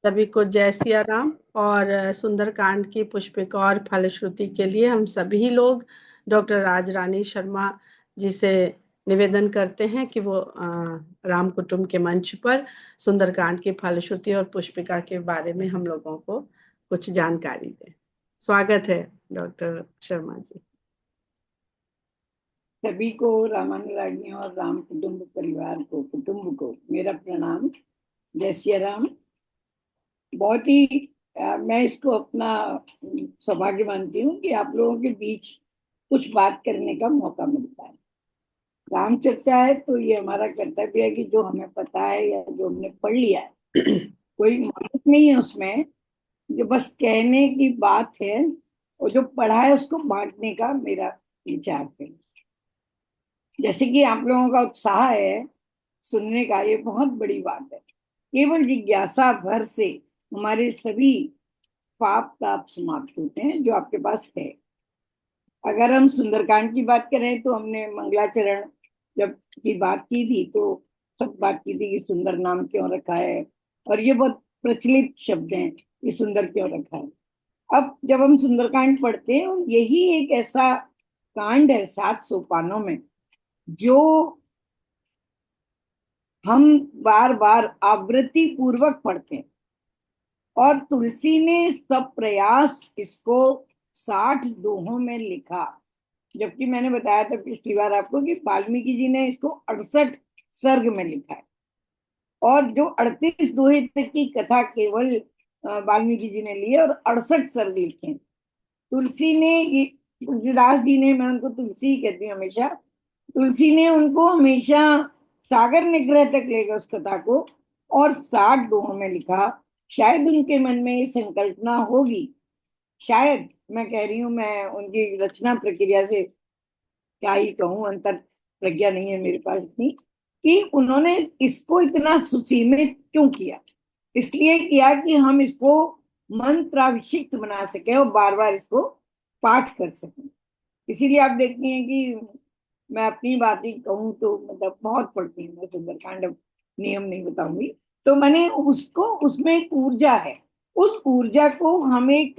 सभी को जय सिया राम। और सुंदरकांड की पुष्पिका और फलश्रुति के लिए हम सभी लोग डॉक्टर राज रानी शर्मा जी से निवेदन करते हैं कि वो राम कुटुंब के मंच पर सुंदरकांड की फलश्रुति और पुष्पिका के बारे में हम लोगों को कुछ जानकारी दें। स्वागत है डॉक्टर शर्मा जी। सभी को रामानुरागियों और राम कुटुंब परिवार को कुटुंब को मेरा प्रणाम। जय सिया राम। बहुत ही मैं इसको अपना सौभाग्य मानती हूँ कि आप लोगों के बीच कुछ बात करने का मौका मिलता है। राम चर्चा है तो ये हमारा कर्तव्य है कि जो हमें पता है या जो हमने पढ़ लिया है, कोई मानस नहीं है उसमें, जो बस कहने की बात है, और जो पढ़ा है उसको बांटने का मेरा विचार है। जैसे कि आप लोगों का उत्साह है सुनने का, ये बहुत बड़ी बात है। केवल जिज्ञासा भर से हमारे सभी पाप ताप समाप्त होते हैं जो आपके पास है। अगर हम सुंदरकांड की बात करें तो हमने मंगलाचरण जब की बात की थी तो सब बात की थी कि सुंदर नाम क्यों रखा है, और ये बहुत प्रचलित शब्द हैं कि सुंदर क्यों रखा है। अब जब हम सुंदरकांड पढ़ते हैं, और यही एक ऐसा कांड है 700 पानों में जो हम बार बार आवृत्ति पूर्वक पढ़ते हैं, और तुलसी ने सब प्रयास इसको 60 दोहों में लिखा। जबकि मैंने बताया था पिछली बार आपको कि वाल्मीकि जी ने इसको 68 सर्ग में लिखा है, और जो 38 दोहे तक की कथा केवल वाल्मीकि जी ने ली है, और 68 सर्ग लिखे हैं। तुलसी ने ये तुलसीदास जी ने, मैं उनको तुलसी ही कहती हूँ हमेशा, तुलसी ने उनको हमेशा सागर निग्रह तक ले गए उस कथा को, और 60 दोहों में लिखा। शायद उनके मन में ये संकल्पना होगी, शायद, मैं कह रही हूँ, मैं उनकी रचना प्रक्रिया से क्या ही कहूँ, अंतर प्रज्ञा नहीं है मेरे पास इतनी, कि उन्होंने इसको इतना सुसीमित क्यों किया। इसलिए किया कि हम इसको मंत्राभिषिक्त बना सके और बार बार इसको पाठ कर सकें। इसीलिए आप देखती हैं कि मैं अपनी बात ही कहूँ तो मतलब बहुत पढ़ती हूँ मैं सुंदरकांड, अब नियम नहीं बताऊंगी। तो मैंने उसको, उसमें एक ऊर्जा है, उस ऊर्जा को हम एक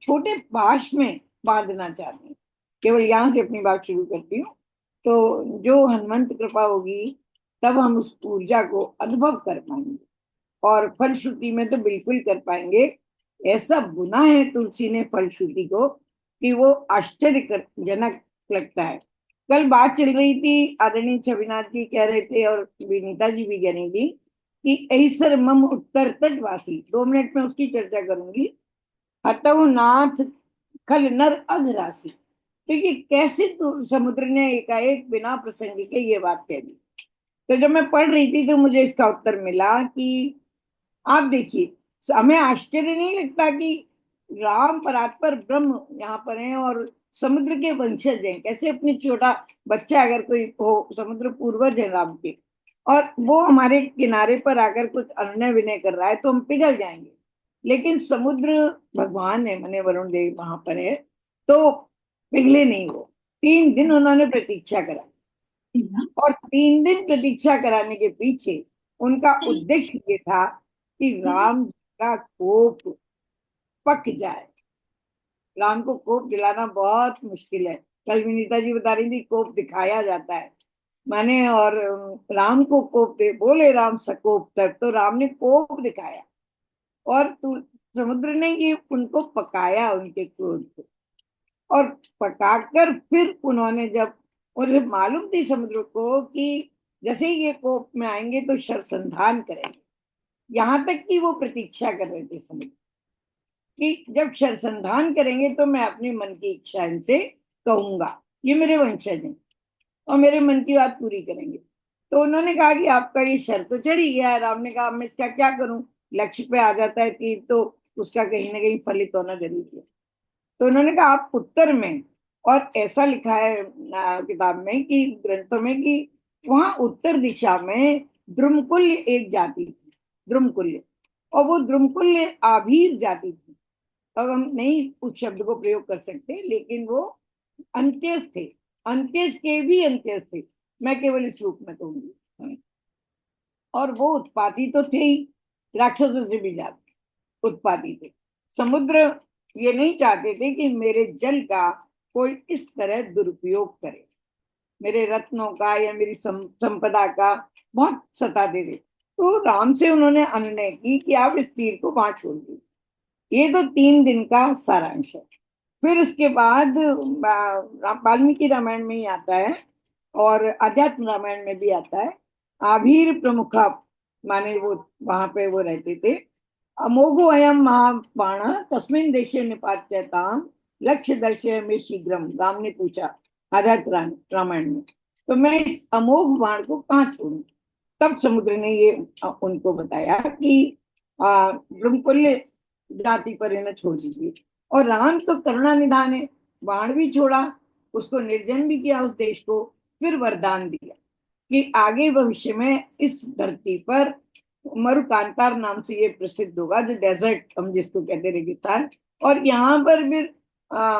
छोटे बाश में बांधना चाहते हैं। केवल यहाँ से अपनी बात शुरू करती हूँ। तो जो हनुमंत कृपा होगी तब हम उस ऊर्जा को अनुभव कर पाएंगे, और फलश्रुति में तो बिल्कुल कर पाएंगे। ऐसा बुना है तुलसी ने फलश्रुति को कि वो आश्चर्यजनक लगता है। कल बात चल रही थी, आदरणीय छविनाथ जी कह रहे थे और विनीता जी भी कह रही थी कि ऐसर मम उत्तर तटवासी, 2 मिनट में उसकी चर्चा करूंगी। हतव नाथ खल नर अघ राशि। तो ये कैसे तो समुद्र ने एकाएक बिना प्रसंग के ये बात कह दी। तो जब मैं पढ़ रही थी तो मुझे इसका उत्तर मिला कि आप देखिए, हमें आश्चर्य नहीं लगता कि राम परात्पर ब्रह्म यहाँ पर हैं और समुद्र के वंशज हैं। कैसे अपनी छोटा बच्चा अगर कोई हो, समुद्र पूर्वज है राम के, और वो हमारे किनारे पर आकर कुछ अनन्य विनय कर रहा है तो हम पिघल जाएंगे। लेकिन समुद्र भगवान है, मने वरुण देव वहां पर है, तो पिघले नहीं वो। 3 दिन उन्होंने प्रतीक्षा करा, और 3 दिन प्रतीक्षा कराने के पीछे उनका उद्देश्य ये था कि राम जी का कोप पक जाए। राम को कोप दिलाना बहुत मुश्किल है। कल विनीता जी बता रही थी कोप दिखाया जाता है माने, और राम को कोप दे, बोले राम सकोप, तब तो राम ने कोप दिखाया, और समुद्र ने ये उनको पकाया, उनके क्रोध को। और पकाकर फिर उन्होंने, जब उन्हें मालूम थी समुद्र को कि जैसे ही ये कोप में आएंगे तो शरसंधान करेंगे, यहां तक कि वो प्रतीक्षा कर रहे थे समुद्र कि जब शरसंधान करेंगे तो मैं अपने मन की इच्छा इनसे कहूंगा, ये मेरे वंशज हैं और मेरे मन की बात पूरी करेंगे। तो उन्होंने कहा कि आपका ये शर तो चढ़ ही गया है। राम ने कहा मैं इसका क्या करूं, लक्ष्य पे आ जाता है तीर तो उसका कहीं ना कहीं फलित होना जरूरी है। तो उन्होंने कहा आप उत्तर में, और ऐसा लिखा है किताब में कि ग्रंथों में कि वहां उत्तर दिशा में द्रुमकुल्य एक जाति थी, द्रुमकुल्य, और वो द्रुमकुल्य आभीर जाति थी। अब हम नहीं उस शब्द को प्रयोग कर सकते, लेकिन वो अंत्यज थे, अंत्यज के भी अंत्यज थे, मैं केवल इस रूप में कहूंगी। और वो उत्पाती तो थे ही, राक्षसों से भी ज्यादा। उत्पादी थे। समुद्र ये नहीं चाहते थे कि मेरे जल का कोई इस तरह दुरुपयोग करे, मेरे रत्नों का या मेरी संपदा का बहुत सताते थे। तो राम से उन्होंने अनुनय की कि आप इस तीर को वहां छोड़ दीजिए। ये तो 3 दिन का सारांश है। फिर इसके बाद वाल्मीकि रामायण में ही आता है और अध्यात्म रामायण में भी आता है। आभीर प्रमुखा माने वो वहां पे वो रहते थे। अमोघो अयम महाबाण तस्मिन देशे निपात्यताम लक्ष्य दर्शय शीघ्रम, राम ने पूछा अध्यात्म रामायण में, तो मैं इस अमोघ बाण को कहाँ छोड़ूं। तब समुद्र ने ये उनको बताया कि ब्रह्मकुल्य जाति पर इन्हें छोड़ दीजिए। और राम तो करुणा निधान है, बाण भी छोड़ा, उसको निर्जन भी किया उस देश को, फिर वरदान दिया कि आगे भविष्य में इस धरती पर मरुकांतार नाम से ये प्रसिद्ध होगा, जो डेजर्ट हम जिसको कहते हैं, रेगिस्तान। और यहाँ पर फिर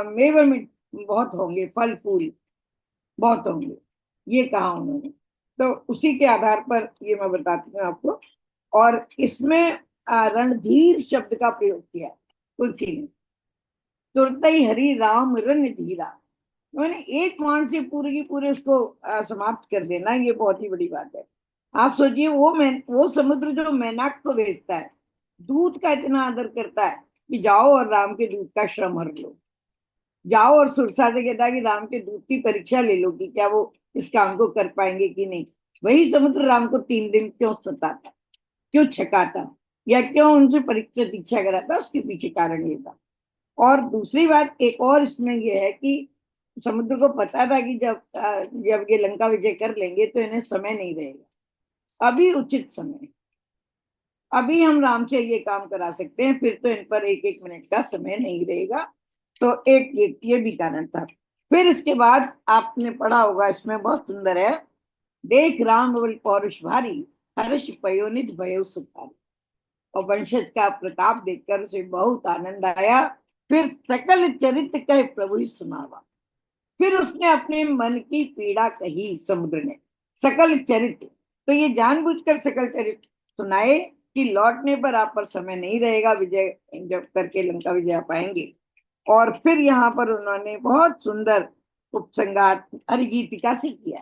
मेवे में बहुत होंगे, फल फूल बहुत होंगे, ये कहा उन्होंने। तो उसी के आधार पर ये मैं बताती हूँ आपको। और इसमें रणधीर शब्द का प्रयोग किया तुलसी ने। तुरत ही हरि राम रण धीरा, मैंने एक बाण से पूरे की पूरे उसको समाप्त कर देना, ये बहुत ही बड़ी बात है। आप सोचिए, वो समुद्र जो मैनाक को भेजता है, दूत का इतना आदर करता है कि जाओ और राम के दूत का श्रम हर लो, जाओ और सुरसा से कहता है कि राम के दूत की परीक्षा ले लो कि क्या वो इस काम को कर पाएंगे कि नहीं। वही समुद्र राम को 3 दिन क्यों सताता, क्यों छकाता, या क्यों उनसे प्रतीक्षा कराता, उसके पीछे कारण ये था। और दूसरी बात एक और इसमें यह है कि समुद्र को पता था कि जब ये लंका विजय कर लेंगे तो इन्हें समय नहीं रहेगा, अभी उचित समय है, अभी हम राम से ये काम करा सकते हैं, फिर तो इन पर एक एक मिनट का समय नहीं रहेगा। तो एक ये भी कारण था। फिर इसके बाद आपने पढ़ा होगा, इसमें बहुत सुंदर है, देख राम बल पौरुष भारी, हर्ष पयोनिध भयो सुखारी। और वंशज का प्रताप देखकर उसे बहुत आनंद आया। फिर सकल चरित्र कह प्रभु ही सुनावा, फिर उसने अपने मन की पीड़ा कही समुद्र ने। सकल चरित्र, तो ये जानबूझकर सकल चरित्र सुनाए कि लौटने पर आप पर समय नहीं रहेगा, विजय जब करके लंका विजय पाएंगे। और फिर यहाँ पर उन्होंने बहुत सुंदर उपसंगार हरिगीतिका से किया।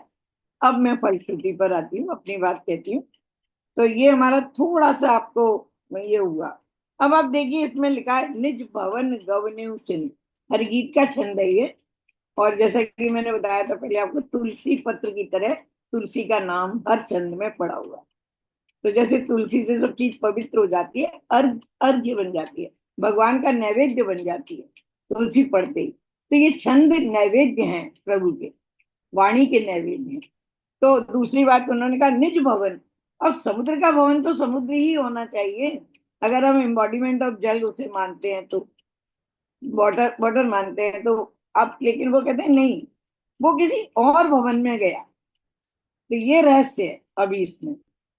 अब मैं फलश्रुति पर आती हूँ, अपनी बात कहती हूँ। तो ये हमारा थोड़ा सा आपको ये हुआ। अब आप देखिए, इसमें लिखा है निज भवन गवन्यु सिंह, हरिगीत का छंद है ये। और जैसा कि मैंने बताया था पहले आपको, तुलसी पत्र की तरह तुलसी का नाम हर छंद में पड़ा हुआ। तो जैसे तुलसी से सब चीज पवित्र हो जाती है, अर्घ अर्घ्य बन जाती है, भगवान का नैवेद्य बन जाती है तुलसी पढ़ते ही। तो ये छंद नैवेद्य हैं प्रभु के, वाणी के नैवेद्य हैं। तो दूसरी बात उन्होंने कहा निज भवन। अब समुद्र का भवन तो समुद्र ही होना चाहिए, अगर हम एम्बॉडीमेंट ऑफ जल उसे मानते हैं तो, वाटर वाटर मानते हैं तो। अब लेकिन वो कहते हैं नहीं, वो किसी और भवन में गया। तो ये रहस्य है अभी इसमें,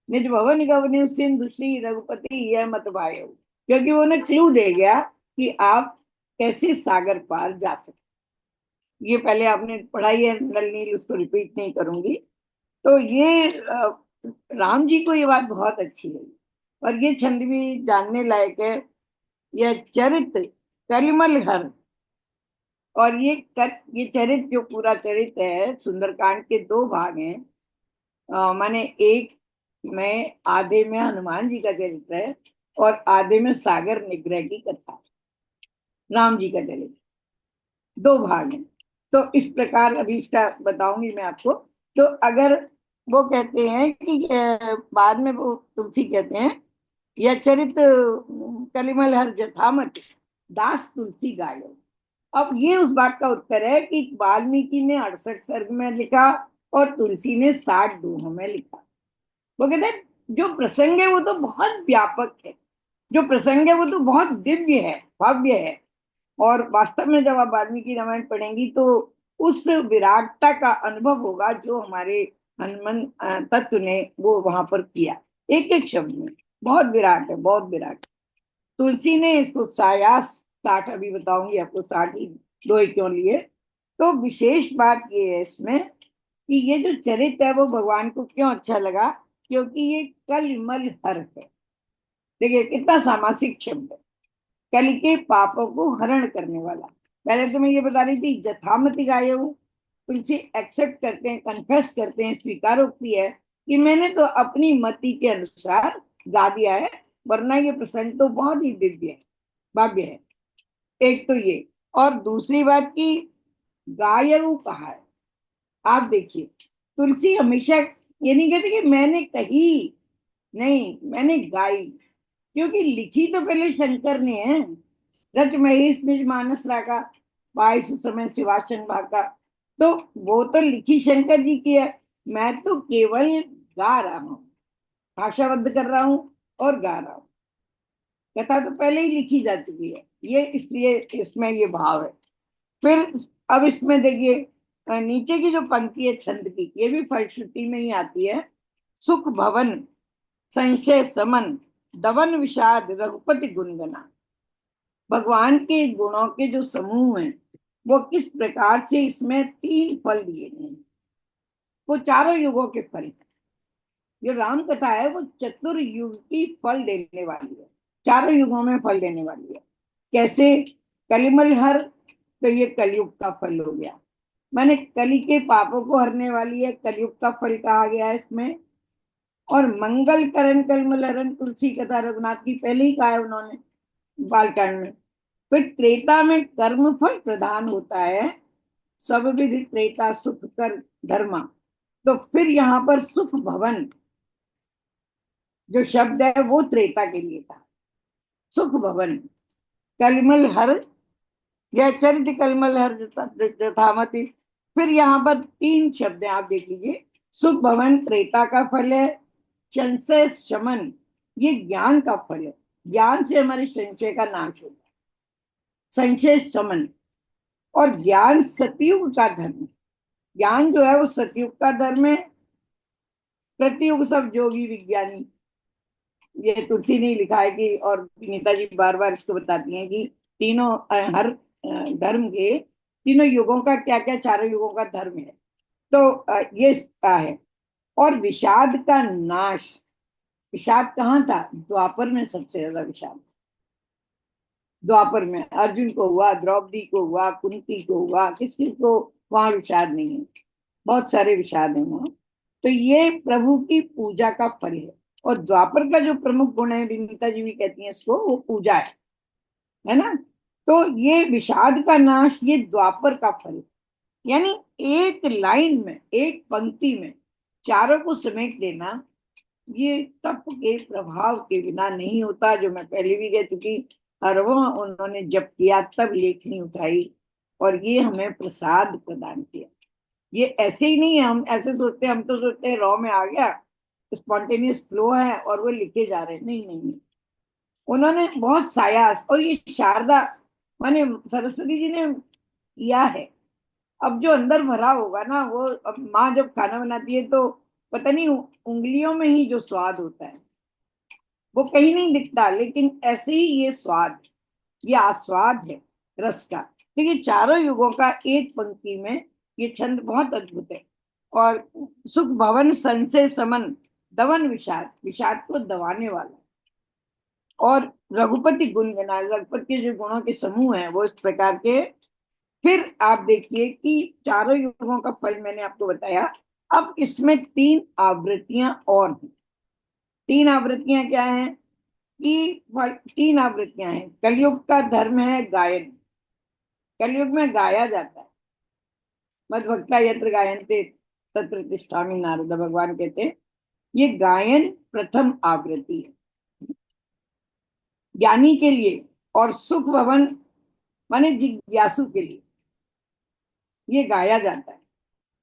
निज भवन गवने सिंधु श्री रघुपति यह मत भायो, क्योंकि वो उन्हें क्लू दे गया कि आप कैसे सागर पार जा सकते। ये पहले आपने पढ़ाई है नल नील, उसको रिपीट नहीं करूंगी। तो ये राम जी को ये बात बहुत अच्छी लगी। और ये छंद भी जानने लायक है। यह चरित कलिमल हर, और ये चरित जो पूरा चरित है, सुंदरकांड के 2 भाग हैं। माने एक में आधे में हनुमान जी का चरित्र है और आधे में सागर निग्रह की कथा, राम जी का चरित्र, 2 भाग हैं। तो इस प्रकार अभी इसका बताऊंगी मैं आपको। तो अगर वो कहते हैं कि बाद में वो तुलसी कहते हैं, यह चरित कलिमल हर जथामत दास तुलसी गायो। अब ये उस बात का उत्तर है कि वाल्मीकि ने 68 सर्ग में लिखा और तुलसी ने 60 दोहों में लिखा। वो कहते हैं जो प्रसंग है वो तो बहुत व्यापक है, जो प्रसंग है वो तो बहुत दिव्य है, भव्य है। और वास्तव में जब आप वाल्मीकि रामायण पढ़ेंगी तो उस विराटता का अनुभव होगा जो हमारे हनुमान तत्व ने वो वहां पर किया, एक एक शब्द में बहुत विराट है, बहुत विराट। तुलसी ने इसको सायास 60, अभी बताऊंगी आपको 60 ही दोहे क्यों लिए। तो विशेष बात ये है इसमें कि ये जो चरित्र है वो भगवान को क्यों अच्छा लगा, क्योंकि ये कलमल हर है। देखिए कितना सामासिक शब्द है, कल के पापों को हरण करने वाला। पहले तो मैं ये बता रही थी जथामति गायऊ, तुलसी एक्सेप्ट करते हैं, कन्फेस करते हैं, स्वीकारोक्ति है कि मैंने तो अपनी मति के अनुसार गा दिया है, वरना ये प्रसंग तो बहुत ही दिव्य है, भव्य है। एक तो ये, और दूसरी बात की गायऊ कहा है। आप देखिए, तुलसी हमेशा ये नहीं कहती कि मैंने कही, नहीं, मैंने गाई, क्योंकि लिखी तो पहले शंकर ने है। रच महेश निज मानस राका, बाईस समय शिवासन भाका। तो वो तो लिखी शंकर जी की है, मैं तो केवल गा रहा हूँ, भाषाबद्ध कर रहा हूँ और गा रहा हूँ। कथा तो पहले ही लिखी जा चुकी है, ये इसलिए इसमें ये भाव है। फिर अब इसमें देखिए, नीचे की जो पंक्ति है छंद की, ये भी फलश्रुति में ही आती है। सुख भवन संशय समन दवन विषाद रघुपति गुणगना। भगवान के गुणों के जो समूह हैं, वो किस प्रकार से इसमें तीन फल दिए गए हैं, वो चारों युगों के फल हैं। जो राम कथा है वो चतुर्युग की फल देने वाली है, चारों युगों में फल देने वाली है। कैसे? कलिमल हर, तो ये कलयुग का फल हो गया, माने कली के पापों को हरने वाली है, कलयुग का फल कहा गया है इसमें। और मंगल करण कलमल हरण तुलसी कथा रघुनाथ की पहले ही कहा है उन्होंने बालकांड में। फिर त्रेता में कर्म फल प्रधान होता है, सब विधि त्रेता सुख कर धर्मा। तो फिर यहाँ पर सुख भवन जो शब्द है वो त्रेता के लिए था, सुख भवन। कलमल हर, यह चरित कलमल हर जथामति। फिर यहाँ पर तीन शब्द हैं, आप देख लीजिए। सुख भवन त्रेता का फल है, संशय शमन ये ज्ञान का फल है, ज्ञान से हमारे संशय का नाश होता है, संशय शमन। और ज्ञान सतयुग का धर्म, ज्ञान जो है वो सतयुग का धर्म है, प्रतियुग सब जोगी विज्ञानी। ये तुलसी ने लिखा है कि, और नीता जी बार बार इसको बताती हैं कि तीनों हर धर्म के तीनों युगों का क्या क्या, चारों युगों का धर्म है। तो ये है। और विषाद का नाश, विषाद कहाँ था? द्वापर में सबसे ज्यादा विषाद। द्वापर में अर्जुन को हुआ, द्रौपदी को हुआ, कुंती को हुआ, किसी को वहां विषाद नहीं है, बहुत सारे विषाद हैं वहां। तो ये प्रभु की पूजा का फल है। और द्वापर का जो प्रमुख गुण है, विनीता जी भी कहती हैं इसको, वो पूजा है ना। तो ये विषाद का नाश ये द्वापर का फल है। यानी एक लाइन में, एक पंक्ति में चारों को समेट देना, ये तप के प्रभाव के बिना नहीं होता। जो मैं पहले भी कह चुकी, अरबों उन्होंने जब किया तब लेखनी उठाई और ये हमें प्रसाद प्रदान किया। ये ऐसे ही नहीं है, हम ऐसे सोचते हैं, हम तो सोचते हैं रॉ में आ गया, स्पॉन्टेनियस फ्लो है और वो लिखे जा रहे हैं। नहीं नहीं नहीं, उन्होंने बहुत सायास, और ये शारदा माने सरस्वती जी ने किया है। अब जो अंदर भरा होगा ना, वो अब माँ जब खाना बनाती है तो पता नहीं उंगलियों में ही जो स्वाद होता है वो कहीं नहीं दिखता, लेकिन ऐसे ही ये स्वाद, ये आस्वाद है रस का। देखिए चारों युगों का एक पंक्ति में ये छंद बहुत अद्भुत है। और सुख भवन संशय समन दवन विषाद, विषाद को दबाने वाला। और रघुपति गुण गना, रघुपति के जो गुणों के समूह हैं वो इस प्रकार के। फिर आप देखिए कि चारों युगों का फल मैंने आपको बताया। अब इसमें तीन आवृत्तियां और हैं। तीन आवृत्तियां क्या हैं? कि तीन आवृत्तियां हैं। कलयुग का धर्म है गायन, कलयुग में गाया जाता है। मद भक्ता यत्र गायन्ते तत्र तिष्ठामि नारद, भगवान कहते हैं ये गायन प्रथम आवृत्ति है ज्ञानी के लिए। और सुख भवन माने जिज्ञासु के लिए ये गाया जाता है।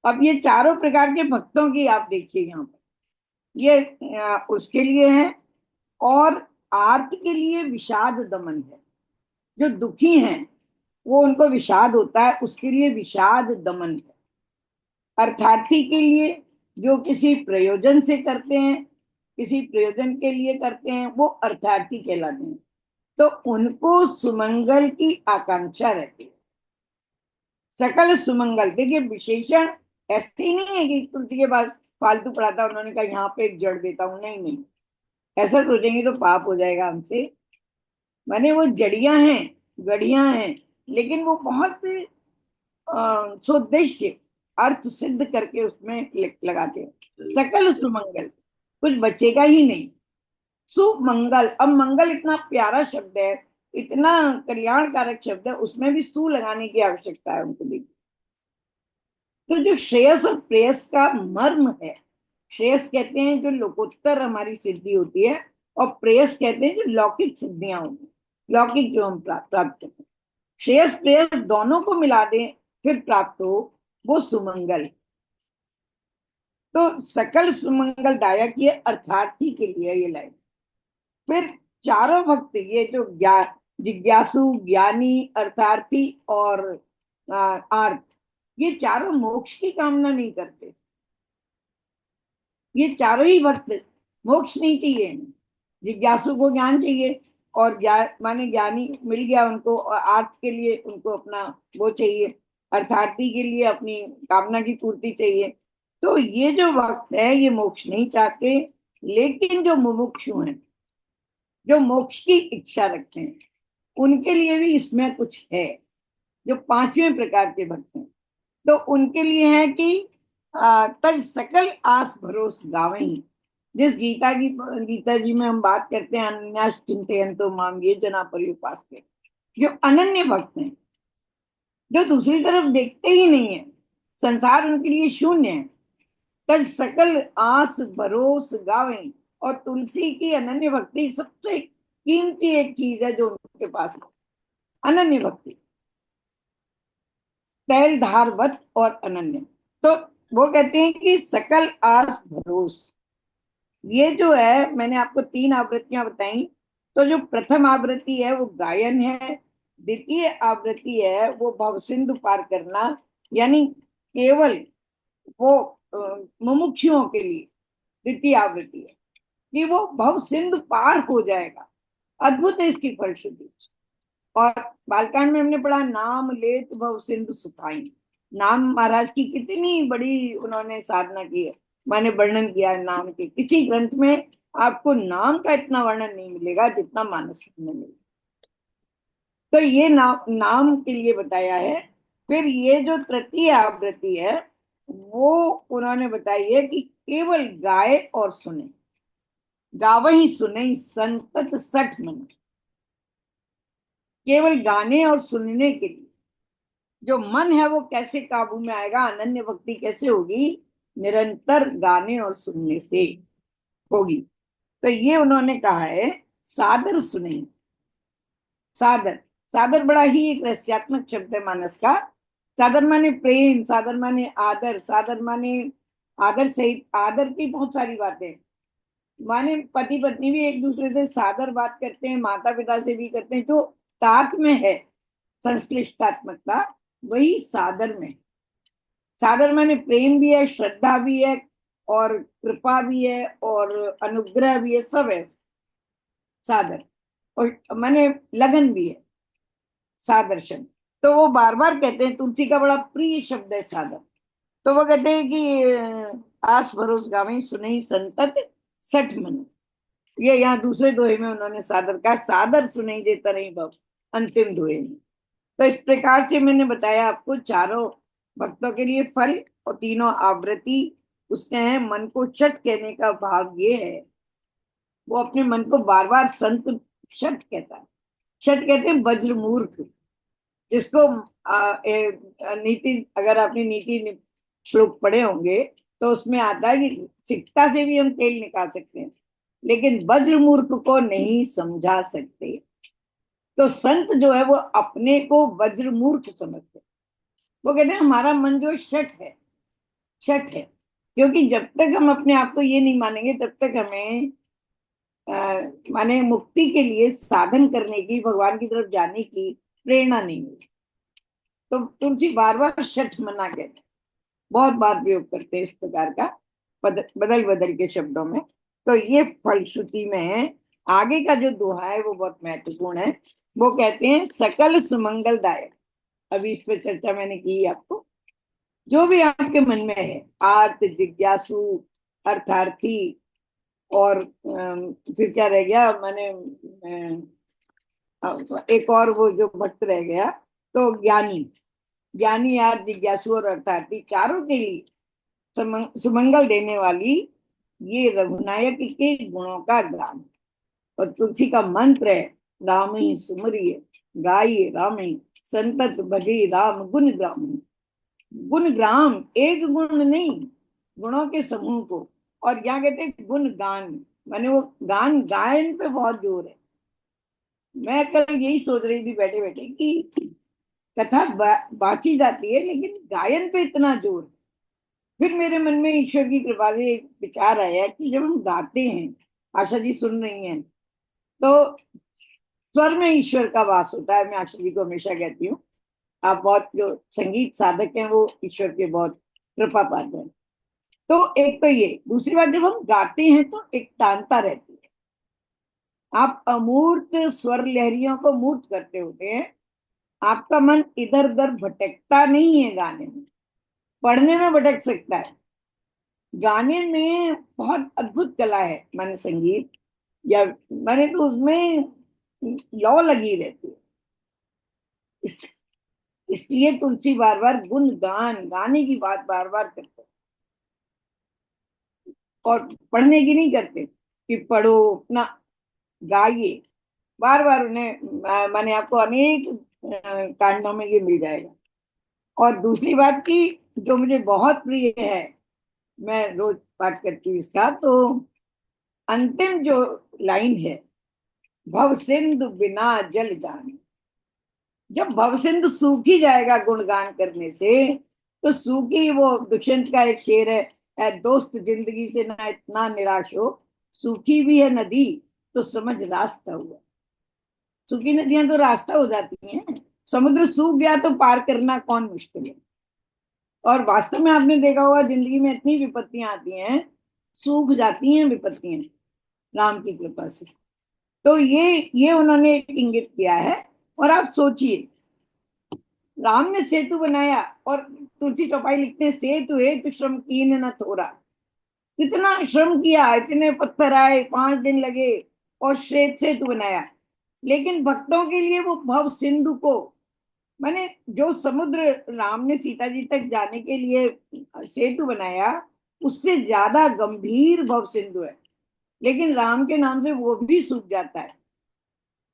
अब ये चारों प्रकार के भक्तों की आप देखिए यहाँ पर, ये उसके लिए है। और आर्त के लिए विषाद दमन है, जो दुखी हैं वो उनको विषाद होता है, उसके लिए विषाद दमन है। अर्थार्थी के लिए जो किसी प्रयोजन से करते हैं, किसी प्रयोजन के लिए करते हैं, वो अर्थार्थी कहलाते हैं। तो उनको सुमंगल की आकांक्षा रहती है, सकल सुमंगल। देखिए विशेषण ऐसे ही नहीं है कि तुलसी के पास फालतू पड़ा था, उन्होंने कहा यहाँ पे एक जड़ देता हूं, नहीं नहीं, ऐसा सोचेंगे तो पाप हो जाएगा हमसे। माने वो जड़ियां हैं, गढ़ियां हैं, लेकिन वो बहुत सोद्देश्य अर्थ सिद्ध करके उसमें लगाते हैं। सकल सुमंगल, कुछ बचेगा ही नहीं। सुमंगल, अब मंगल इतना प्यारा शब्द है, इतना कल्याणकारक शब्द है, उसमें भी सु लगाने की आवश्यकता है उनको भी। तो जो श्रेयस और प्रेयस का मर्म है, श्रेयस कहते हैं जो लोकोत्तर हमारी सिद्धि होती है, और प्रेयस कहते हैं जो लौकिक सिद्धियां होती हैं, लौकिक जो हम प्राप्त करते हैं। श्रेयस प्रेयस दोनों को मिला दें फिर प्राप्त हो, वो सुमंगल। तो सकल सुमंगल दायक ये अर्थार्थी के लिए ये लाइन। फिर चारों भक्त, ये जो जिज्ञासु, ज्ञानी, अर्थार्थी और आर्थ, ये चारों मोक्ष की कामना नहीं करते। ये चारों ही भक्त मोक्ष नहीं चाहिए। जिज्ञासु को ज्ञान चाहिए, और ज्ञान माने ज्ञानी मिल गया उनको, और आर्थ के लिए उनको अपना वो चाहिए, अर्थार्थी के लिए अपनी कामना की पूर्ति चाहिए। तो ये जो भक्त है ये मोक्ष नहीं चाहते, लेकिन जो मुमुक्षु हैं, जो मोक्ष की इच्छा रखते हैं, उनके लिए भी इसमें कुछ है। जो पांचवें प्रकार के भक्त हैं, तो उनके लिए है कि तज सकल आस भरोस गावई। जिस गीता जी में हम बात करते हैं, अन्यास चिंतयन्तो माम ये जना पर्युपास के, जो अनन्य भक्त हैं, जो दूसरी तरफ देखते ही नहीं है, संसार उनके लिए शून्य है। तज सकल आस भरोस गावें, और तुलसी की अनन्य भक्ति सबसे कीमती एक चीज है जो उनके पास है, अनन्य भक्ति, तैल धारवत और अनन्य। तो वो कहते हैं कि सकल आस भरोस, ये जो है मैंने आपको तीन आवृत्तियां बताई। तो जो प्रथम आवृत्ति है वो गायन है, द्वितीय आवृत्ति है वो भवसिंधु पार करना, यानी केवल वो मुमुक्षुओं के लिए द्वितीय आवृत्ति है कि वो भव सिंधु पार हो जाएगा। अद्भुत है इसकी फलश्रुति। और बालकांड में हमने पढ़ा, नाम लेत भव सिंधु सुखाई। नाम महाराज की कितनी बड़ी उन्होंने साधना की है, मैंने वर्णन किया है नाम के। किसी ग्रंथ में आपको नाम का इतना वर्णन नहीं मिलेगा जितना मानस में मिलेगा। तो ये नाम के लिए बताया है। फिर ये जो तृतीय आवृत्ति है वो उन्होंने बताई है कि केवल गाए और सुने, गावही सुने संतत सठ मन। केवल गाने और सुनने के लिए जो मन है वो कैसे काबू में आएगा, अनन्य भक्ति कैसे होगी, निरंतर गाने और सुनने से होगी। तो ये उन्होंने कहा है सादर सुने। सादर, सादर बड़ा ही एक रहस्यात्मक शब्द है मानस का। सादर माने प्रेम, सादर माने आदर, सादर माने आदर सहित, आदर की बहुत सारी बातें माने, पति पत्नी भी एक दूसरे से सादर बात करते हैं, माता पिता से भी करते हैं, जो तात में है संश्लिष्टात्मकता, वही सादर में। सादर माने प्रेम भी है, श्रद्धा भी है, और कृपा भी है, और अनुग्रह भी है, सब है सादर। और माने लगन भी है सादर शब्द। तो वो बार बार कहते हैं, तुलसी का बड़ा प्रिय शब्द है सादर। तो वो कहते हैं कि आस भरोस गावे सुनई संतत सठ मन। ये यहाँ दूसरे दोहे में उन्होंने सादर का, सादर सुनाई देता नहीं भव अंतिम दोहे में। तो इस प्रकार से मैंने बताया आपको चारों भक्तों के लिए फल और तीनों आवृत्ति। उसने है मन को छठ कहने का भाव ये है, वो अपने मन को बार बार संत छठ कहता है। छठ कहते हैं वज्र मूर्ख, जिसको नीति, अगर आपने नीति श्लोक पढ़े होंगे तो उसमें आता है कि सिक्का से भी हम तेल निकाल सकते हैं, लेकिन वज्र मूर्ख को नहीं समझा सकते। तो संत जो है वो अपने को वज्र मूर्ख समझते, वो कहते हैं हमारा मन जो शठ है, शठ है। क्योंकि जब तक हम अपने आप को ये नहीं मानेंगे तब तक हमें माने मुक्ति के लिए साधन करने की, भगवान की तरफ जाने की प्रेरणा नहीं मिली। तो तुलसी बार बार शठ मना कहते हैं, बहुत बार प्रयोग करते हैं इस प्रकार का, बदल बदल के शब्दों में। तो ये फलश्रुति में है। आगे का जो दोहा है वो बहुत महत्वपूर्ण है। वो कहते हैं सकल सुमंगलदायक। अभी इस पर चर्चा मैंने की आपको। जो भी आपके मन में है, आर्त, जिज्ञासु, अर्थार्थी, और फिर क्या रह गया, मैंने एक और वो जो भक्त रह गया, तो ज्ञानी, ज्ञानी यार जिज्ञासु और अर्थार्थी चारों के लिए सुमंगल देने वाली ये रघुनायक के गुणों का गान। और तुलसी का मंत्र है, राम ही सुमरिए गाइए राम ही, संतत भजे राम गुण ग्राम। गुण ग्राम, एक गुण नहीं, गुणों के समूह को। और क्या कहते हैं, गुण गान, माने वो गान गायन पे बहुत जोर है। मैं कल यही सोच रही थी बैठे बैठे कि कथा बांची जाती है लेकिन गायन पे इतना जोर। फिर मेरे मन में ईश्वर की कृपा से एक विचार आया कि जब हम गाते हैं, आशा जी सुन रही हैं, तो स्वर में ईश्वर का वास होता है। मैं आशा जी को हमेशा कहती हूँ, आप बहुत जो संगीत साधक हैं वो ईश्वर के बहुत कृपा पात्र हैं। तो एक तो ये, दूसरी बात, जब हम गाते हैं तो एक तानता रहती है। आप अमूर्त स्वर लहरियों को मूर्त करते होते हैं, आपका मन इधर उधर भटकता नहीं है गाने में। पढ़ने में भटक सकता है, गाने में बहुत अद्भुत कला है। माने संगीत या माने तो उसमें लौ लगी रहती है। इस, इसलिए तुलसी बार बार गुण गान, गाने की बात बार बार करते हैं, और पढ़ने की नहीं करते कि पढ़ो अपना, गाइए। बार बार उन्हें माने आपको अनेक कांडों में ये मिल जाएगा। और दूसरी बात की जो मुझे बहुत प्रिय है, मैं रोज पाठ करती हूँ इसका, तो अंतिम जो लाइन है, भव सिंधु बिना जल जाने। जब भव सिंधु सूख ही जाएगा गुणगान करने से, तो सूखी, वो दुष्यंत का एक शेर है, "ऐ दोस्त जिंदगी से ना इतना निराश हो, सूखी भी है नदी तो समझ रास्ता हुआ"। सूखी नदियां तो रास्ता हो जाती हैं, समुद्र सूख गया तो पार करना कौन मुश्किल है। और वास्तव में आपने देखा होगा जिंदगी में इतनी विपत्तियां आती हैं, सूख जाती हैं विपत्तियां राम की कृपा से। तो ये उन्होंने एक इंगित किया है। और आप सोचिए, राम ने सेतु बनाया, और तुलसी चौपाई लिखते हैं, सेतु है तो श्रम कीन न थोड़ा। कितना श्रम किया, इतने पत्थर आए, 5 दिन लगे, और श्वेत सेतु बनाया। लेकिन भक्तों के लिए वो भव सिंधु को, माने जो समुद्र राम ने सीता जी तक जाने के लिए सेतु बनाया, उससे ज्यादा गंभीर भव सिंधु है। लेकिन राम के नाम से वो भी सूख जाता है।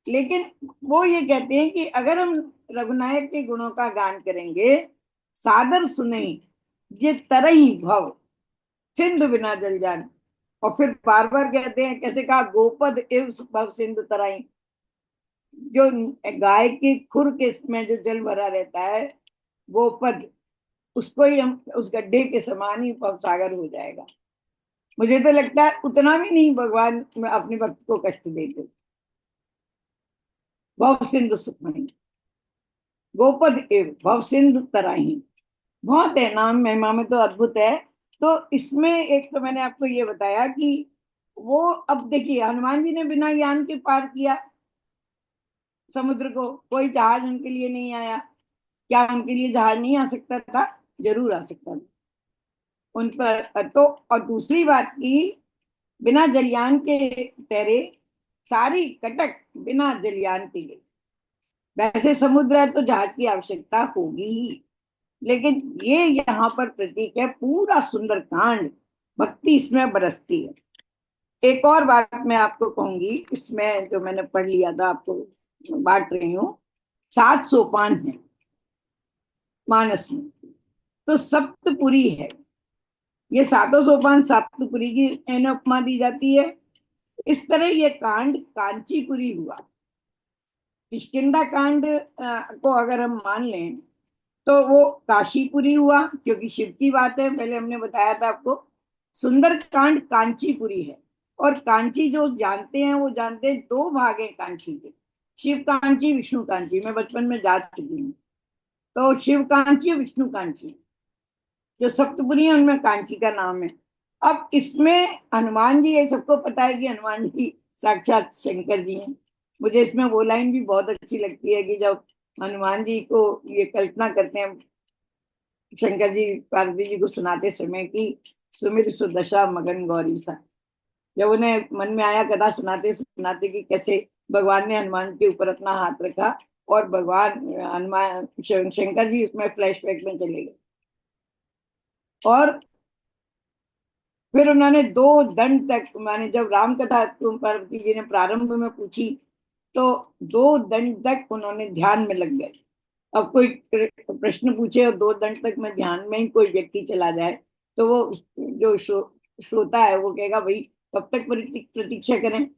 लेकिन वो ये कहते हैं कि अगर हम रघुनायक के गुणों का गान करेंगे, सादर सुने ये तरही भव सिंधु बिना जल जान। और फिर बार बार कहते हैं, कैसे कहा, गोपद एव भव सिंधु तराई। जो गाय के खुर के में जो जल भरा रहता है, गोपद, उसको ही हम उस गड्ढे के समान ही भव सागर हो जाएगा। मुझे तो लगता है उतना भी नहीं भगवान अपने भक्त को कष्ट देते। भव सिंधु सुखमणि, गोपद एव भव सिंधु तराही, बहुत है, नाम महिमा में तो अद्भुत है। तो इसमें एक तो मैंने आपको ये बताया कि वो, अब देखिए हनुमान जी ने बिना यान के पार किया समुद्र को, कोई जहाज उनके लिए नहीं आया। क्या उनके लिए जहाज नहीं आ सकता था? जरूर आ सकता था उन पर तो। और दूसरी बात की, बिना जलयान के तैरे, सारी कटक बिना जलयान के गई। वैसे समुद्र है तो जहाज की आवश्यकता होगी ही, लेकिन ये यहाँ पर प्रतीक है, पूरा सुंदर कांड, भक्ति इसमें बरसती है। एक और बात मैं आपको कहूंगी, इसमें जो मैंने पढ़ लिया था आपको बांट रही हूँ। 7 सोपान है मानस में, तो सप्तपुरी है। ये सातों सोपान सप्तपुरी की इन्हें उपमा दी जाती है। इस तरह ये कांड कांचीपुरी हुआ। किष्किंधा कांड को अगर हम मान लें तो वो काशीपुरी हुआ, क्योंकि शिव की बात है, पहले हमने बताया था आपको। सुंदर कांड कांचीपुरी है। और कांची जो जानते हैं वो जानते हैं, 2 भाग है कांची के, शिव कांची विष्णु कांची। मैं बचपन में जा चुकी हूँ। तो शिव कांची और विष्णु कांची जो सप्तपुरी है, उनमें कांची का नाम है। अब इसमें हनुमान जी, ये सबको पता है कि हनुमान जी साक्षात शंकर जी हैं। मुझे इसमें वो लाइन भी बहुत अच्छी लगती है कि जब हनुमान जी को ये कल्पना करते हैं, शंकर जी पार्वती जी को सुनाते समय कि सुमिर सुदशा मगन गौरी सा। जब उन्हें मन में आया कथा सुनाते सुनाते कि कैसे भगवान ने हनुमान के ऊपर अपना हाथ रखा और भगवान हनुमान शंकर जी उसमें फ्लैशबैक में चले गए। और फिर उन्होंने 2 दंड तक, माने जब राम कथा तुम पार्वती जी ने प्रारंभ में पूछी तो 2 दंड तक उन्होंने ध्यान में लग गए। अब कोई प्रश्न पूछे और 2 दंड तक में ध्यान में ही कोई व्यक्ति चला जाए तो वो जो श्रोता है वो कहेगा भाई कब तक प्रतीक्षा करें,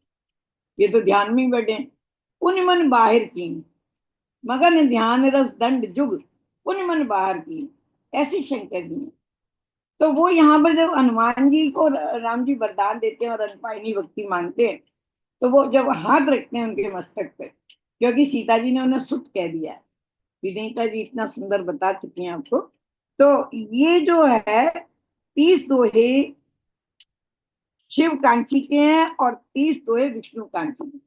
ये तो ध्यान में ही बैठे हैं। पुनि मन बाहिर की, मगन ध्यान रस दंड जुग, पुनि मन बाहर की, ऐसे शंकर जी हैं। तो वो यहाँ पर जब हनुमान जी को राम जी वरदान देते हैं और अल्पायनी भक्ति मांगते हैं तो वो जब हाथ रखते हैं उनके मस्तक पे, क्योंकि सीता जी ने उन्हें सुत कह दिया है, विनीता जी इतना सुंदर बता चुकी हैं आपको। तो ये जो है 30 दोहे शिव कांची के हैं और 30 दोहे विष्णु कांची के।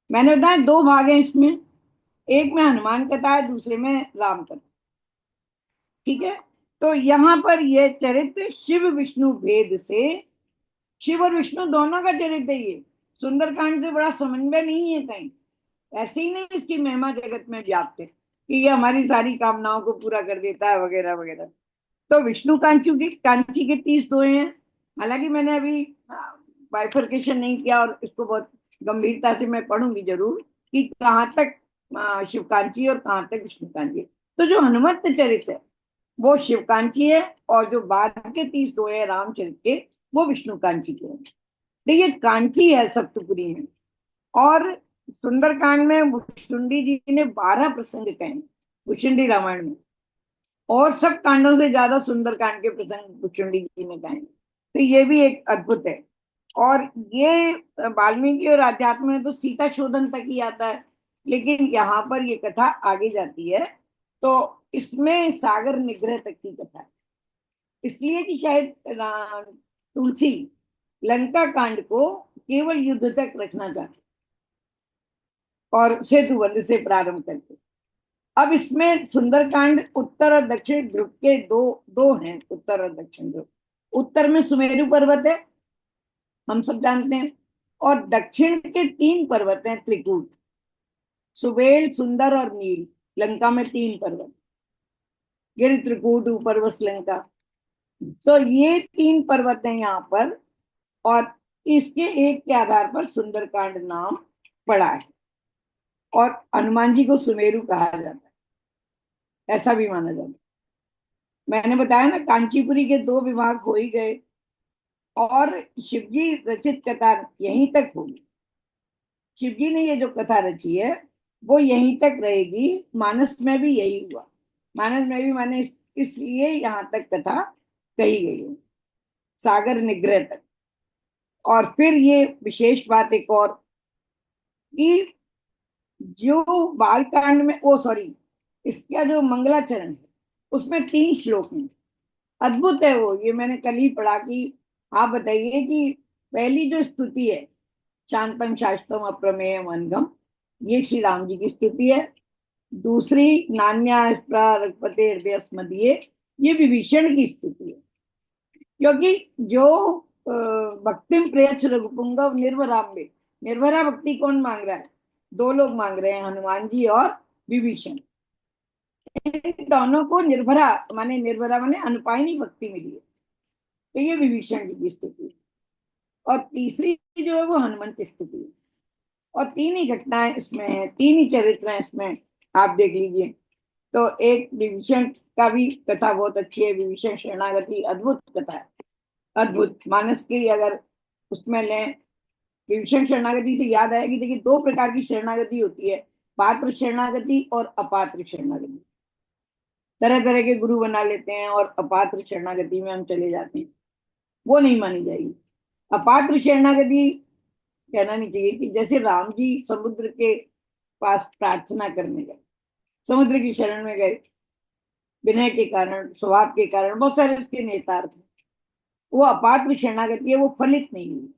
मैंने बताया 2 भाग हैं इसमें, एक में हनुमान कथा है, दूसरे में राम कथा। ठीक है। तो यहाँ पर ये चरित्र शिव विष्णु भेद से, शिव और विष्णु दोनों का चरित्र है ये, सुंदरकांड से बड़ा समन्वय नहीं है कहीं। ऐसे ही नहीं इसकी महिमा जगत में व्याप्त है कि ये हमारी सारी कामनाओं को पूरा कर देता है वगैरह वगैरह। तो विष्णु कांची के 30 दोहे हैं। हालांकि मैंने अभी बाइफर्केशन नहीं किया और इसको बहुत गंभीरता से मैं पढ़ूंगी जरूर कि कहाँ तक शिव कांची और कहाँ तक विष्णु कांची है। तो जो हनुमत चरित्र है वो शिव कांची है और जो बाद के 30 दोहे हैं रामचरित के वो विष्णु कांची के हैं। देखिए कांची है सप्तपुरी में, और सुंदरकांड में भुशुंडी जी ने 12 प्रसंग कहे भुशुंडी रामायण में, और सब कांडों से ज्यादा सुंदरकांड के प्रसंग भुशुंडी जी ने कहे। तो ये भी एक अद्भुत है। और ये वाल्मीकि और आध्यात्म में तो सीता शोधन तक ही आता है, लेकिन यहाँ पर ये कथा आगे जाती है तो इसमें सागर निग्रह तक की कथा है। इसलिए कि शायद तुलसी लंका कांड को केवल युद्ध तक रखना चाहते और सेतु बंध से प्रारंभ करके। अब इसमें सुंदरकांड उत्तर और दक्षिण ध्रुव के दो दो हैं, उत्तर और दक्षिण ध्रुव। उत्तर में सुमेरु पर्वत है, हम सब जानते हैं, और दक्षिण के 3 पर्वत हैं त्रिकूट, सुबेल सुंदर और नील। लंका में 3 पर्वत, गिर त्रिकूट ऊपर लंका। तो ये 3 पर्वत हैं यहाँ पर, और इसके एक के आधार पर सुंदरकांड नाम पड़ा है, और हनुमान जी को सुमेरु कहा जाता है, ऐसा भी माना जाता है। मैंने बताया ना कांचीपुरी के 2 विभाग हो ही गए, और शिवजी रचित कथा यहीं तक होगी। शिवजी ने ये जो कथा रची है वो यहीं तक रहेगी। मानस में भी यही हुआ, मानस में भी माने इसलिए यहाँ तक कथा कही गई है, सागर निग्रह तक। और फिर ये विशेष बात एक और कि जो बालकांड में, ओ सॉरी, इसका जो मंगलाचरण है उसमें 3 श्लोक हैं, अद्भुत है वो। ये मैंने कल ही पढ़ा कि आप बताइए कि पहली जो स्तुति है, शांतम शाश्वतम अप्रमेयम अनघम, ये श्री राम जी की स्तुति है। दूसरी नान्या रघुपते हृदय स्मदीये, ये विभीषण की स्तुति है। क्योंकि जो भक्तिम प्रेयछ रघुपुंगव निर्भराम्बे, निर्भरा भक्ति कौन मांग रहा है? 2 लोग मांग रहे हैं, हनुमान जी और विभीषण। इन दोनों को निर्भरा माने अनुपायनी भक्ति मिली है, तो ये विभीषण जी की स्तुति है। और तीसरी जो है वो हनुमंत की स्तुति है। और 3 ही घटनाएं इसमें है, 3 ही चरित्र हैं इसमें, आप देख लीजिए। तो एक विभीषण का भी कथा बहुत अच्छी है, विभीषण शरणागति अद्भुत कथा है, अद्भुत। मानस की अगर उसमें लें, विभीषण शरणागति से याद आएगी, देखिए 2 प्रकार की शरणागति होती है, पात्र शरणागति और अपात्र शरणागति। तरह तरह के गुरु बना लेते हैं और अपात्र शरणागति में हम चले जाते हैं, वो नहीं मानी जाएगी। अपात्र शरणागति कहना नहीं चाहिए कि जैसे राम जी समुद्र के पास प्रार्थना करने गए, समुद्र की शरण में गए, विनय के कारण, स्वभाव के कारण, बहुत सारे उसके नेतार्थ, वो अपात्र शरणागति है, वो फलित नहीं हुई।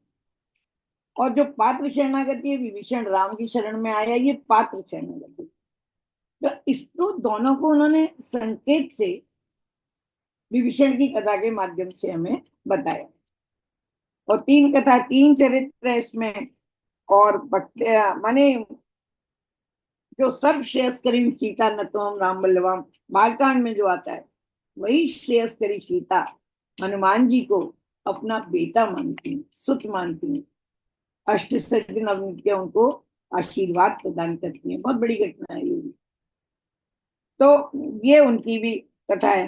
और जो पात्र शरणागति है, विभीषण राम की शरण में आया, ये पात्र शरणागति। तो इसको दोनों को उन्होंने संकेत से विभीषण की कथा के माध्यम से हमें बताया। और तीन कथा, तीन चरित्र है इसमें। और माने जो सर्व श्रेयस्करी सीता नतोम राम बल्लभम बालकांड में जो आता है, वही श्रेयस्करी सीता हनुमान जी को अपना बेटा मानती है, सुत मानती है। अष्ट सिद्धि नवनीत के उनको आशीर्वाद प्रदान करती है। बहुत बड़ी घटना है ये भी। तो ये उनकी भी कथा है।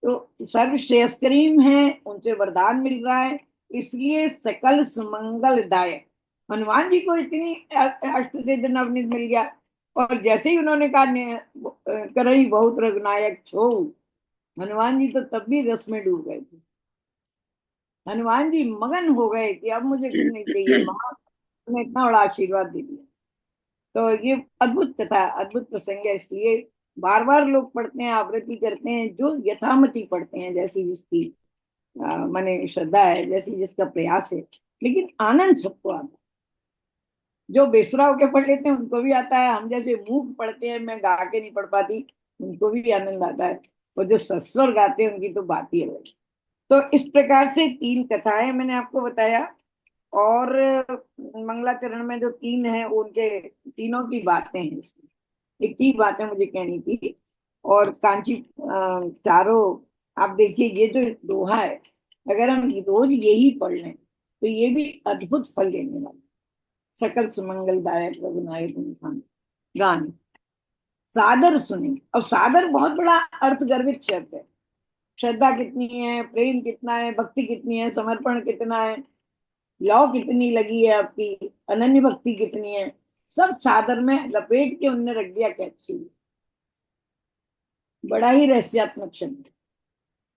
तो सर्व श्रेयस्करीम है, उनसे वरदान मिल रहा है, इसलिए सकल सुमंगलदायक। हनुमान जी को इतनी अष्ट सिद्ध नवनीत मिल गया, और जैसे ही उन्होंने कहा करई बहुत रघुनायक छो, हनुमान जी तो तब भी रस में डूब गए थे। हनुमान जी मगन हो गए कि अब मुझे कुछ नहीं चाहिए, माँ ने इतना बड़ा आशीर्वाद दे दिया। तो ये अद्भुत कथा, अद्भुत प्रसंग है, इसलिए बार बार लोग पढ़ते हैं, आवृत्ति करते हैं, जो यथामति पढ़ते हैं, जैसी जिसकी माने श्रद्धा है, जैसी जिसका प्रयास है। लेकिन आनंद सबको आता है। जो बेसुरा होके पढ़ लेते हैं उनको भी आता है, हम जैसे मूक पढ़ते हैं, मैं गा के नहीं पढ़ पाती, उनको भी आनंद आता है। और जो सस्वर गाते हैं उनकी तो बात ही अलग है। तो इस प्रकार से तीन कथाएं मैंने आपको बताया। और मंगलाचरण में जो तीन है, उनके तीनों की बातें हैं इसमें। एक ही बातें मुझे कहनी थी। और कांची चारों, आप देखिए ये जो दोहा है, अगर हम रोज यही पढ़ लें तो ये भी अद्भुत फल देने वाला। सकल सुमंगलदायक रघुनायक इंसान गान सादर सुने। अब सादर बहुत बड़ा अर्थ गर्भित शब्द है। श्रद्धा कितनी है, प्रेम कितना है, भक्ति कितनी है, समर्पण कितना है, लौ कितनी लगी है आपकी, अनन्य भक्ति कितनी है, सब सादर में लपेट के उनने रख दिया कैप्सूल। बड़ा ही रहस्यात्मक शब्द है।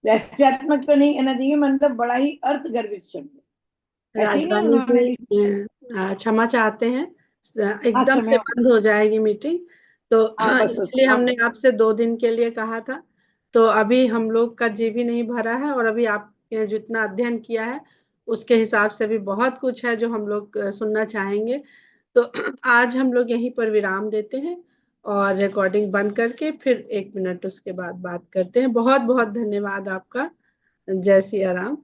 रहस्यात्मक तो नहीं कहना चाहिए, मतलब बड़ा ही अर्थ गर्भित शब्द है। ऐसे ही नहीं राजरानी उन्होंने जी, किसी। क्षमा चाहते हैं, हाँ, एकदम से समय। बंद हो जाएगी मीटिंग, तो हाँ, बस बस इसलिए हाँ। हमने आपसे 2 दिन के लिए कहा था। तो अभी हम लोग का जी भी नहीं भरा है, और अभी आपने जितना अध्ययन किया है उसके हिसाब से भी बहुत कुछ है जो हम लोग सुनना चाहेंगे। तो आज हम लोग यहीं पर विराम देते हैं, और रिकॉर्डिंग बंद करके फिर 1 मिनट उसके बाद बात करते हैं। बहुत बहुत धन्यवाद आपका। जय सिया राम।